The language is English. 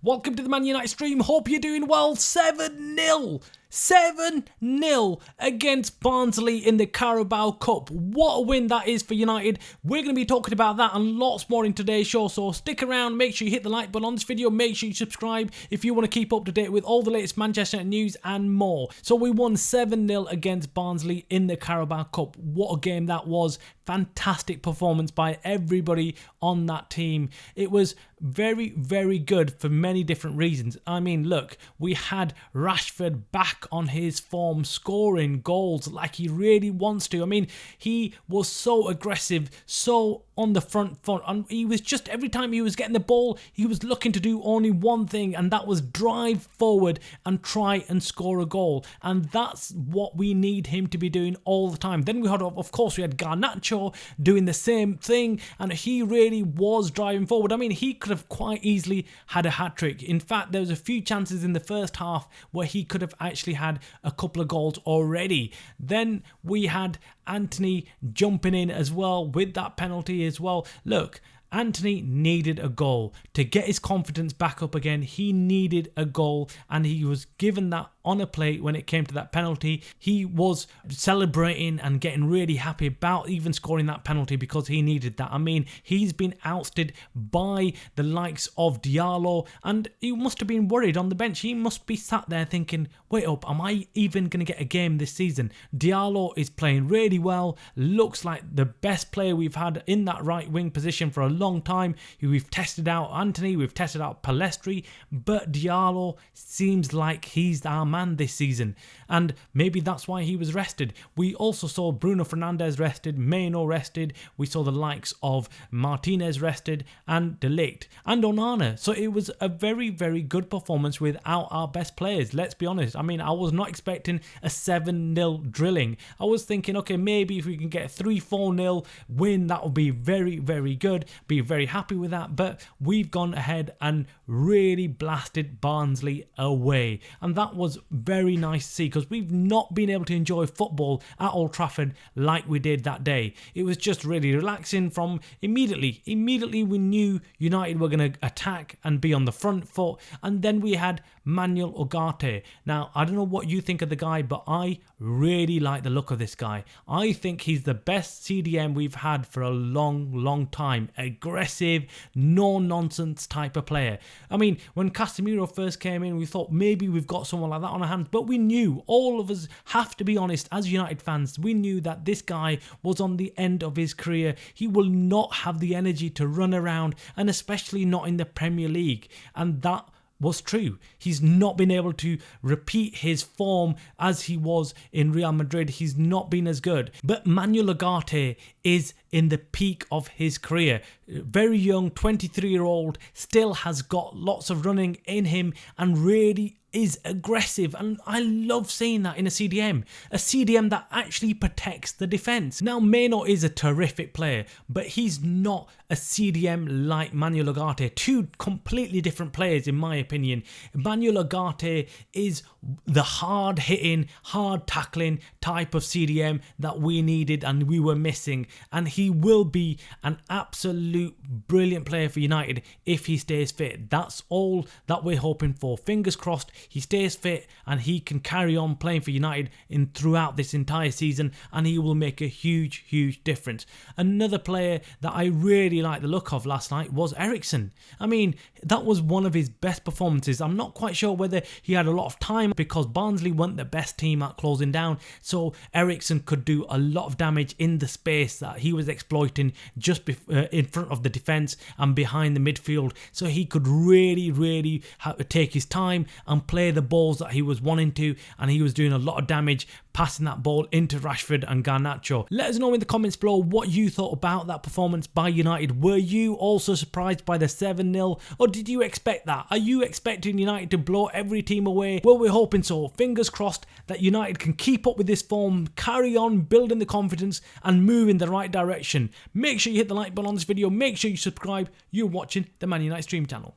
Welcome to the Man United stream. Hope you're doing well. 7-0. 7-0 against Barnsley in the Carabao Cup. What a win that is for United. We're going to be talking about that and lots more in today's show, so stick around. Make sure you hit the like button on this video. Make sure you subscribe if you want to keep up to date with all the latest Manchester United news and more. So we won 7-0 against Barnsley in the Carabao Cup. What a game that was. Fantastic performance by everybody on that team. It was very, very good for many different reasons. I mean, look, we had Rashford back on his form, scoring goals like he really wants to. I mean, he was so aggressive, so on the front foot, and he was just, every time he was getting the ball, he was looking to do only one thing, and that was drive forward and try and score a goal. And that's what we need him to be doing all the time. Then we had, of course, we had Garnacho doing the same thing, and he really was driving forward. I mean, he could have quite easily had a hat-trick. In fact, there was a few chances in the first half where he could have actually had a couple of goals already. Then we had Anthony jumping in as well with that penalty as well. Look, Anthony needed a goal to get his confidence back up again. He needed a goal, and he was given that on a plate when it came to that penalty. He was celebrating and getting really happy about even scoring that penalty because he needed that. I mean, he's been ousted by the likes of Diallo, and he must have been worried on the bench. He must be sat there thinking, wait up, am I even going to get a game this season? Diallo is playing really well, looks like the best player we've had in that right wing position for a long time. We've tested out Anthony, we've tested out Palestri, but Diallo seems like he's our man this season, and maybe that's why he was rested. We also saw Bruno Fernandes rested, Maino rested, we saw the likes of Martinez rested, and De Ligt and Onana. So it was a very, very good performance without our best players, let's be honest. I mean, I was not expecting a 7-0 drilling. I was thinking, okay, maybe if we can get a 3-4-0 win, that would be very, very good, be very happy with that. But we've gone ahead and really blasted Barnsley away, and that was very nice to see, because we've not been able to enjoy football at Old Trafford like we did that day. It was just really relaxing from immediately we knew United were going to attack and be on the front foot. And then we had Manuel Ugarte. Now, I don't know what you think of the guy, but I really like the look of this guy. I think he's the best CDM we've had for a long, long time. Aggressive, no-nonsense type of player. I mean, when Casemiro first came in, we thought maybe we've got someone like that on our hands, but we knew, all of us have to be honest, as United fans, we knew that this guy was on the end of his career. He will not have the energy to run around, and especially not in the Premier League, and that was true. He's not been able to repeat his form as he was in Real Madrid. He's not been as good. But Manuel Ugarte is in the peak of his career. Very young, 23-year-old, still has got lots of running in him and really is aggressive, and I love seeing that in a CDM that actually protects the defence. Now, Maino is a terrific player, but he's not a CDM like Manuel Ugarte. Two completely different players in my opinion. Manuel Ugarte is the hard-hitting, hard-tackling type of CDM that we needed and we were missing, and he will be an absolute brilliant player for United if he stays fit. That's all that we're hoping for. Fingers crossed he stays fit and he can carry on playing for United throughout this entire season, and he will make a huge, huge difference. Another player that I really liked the look of last night was Eriksen. I mean, that was one of his best performances. I'm not quite sure whether he had a lot of time because Barnsley weren't the best team at closing down, so Eriksen could do a lot of damage in the space that he was exploiting just in front of the defence and behind the midfield, so he could really take his time and play the balls that he was wanting to, and he was doing a lot of damage passing that ball into Rashford and Garnacho. Let us know in the comments below what you thought about that performance by United. Were you also surprised by the 7-0, or did you expect that? Are you expecting United to blow every team away? Well, we're hoping so. Fingers crossed that United can keep up with this form, carry on building the confidence and move in the right direction. Make sure you hit the like button on this video. Make sure you subscribe. You're watching the Man United Stream channel.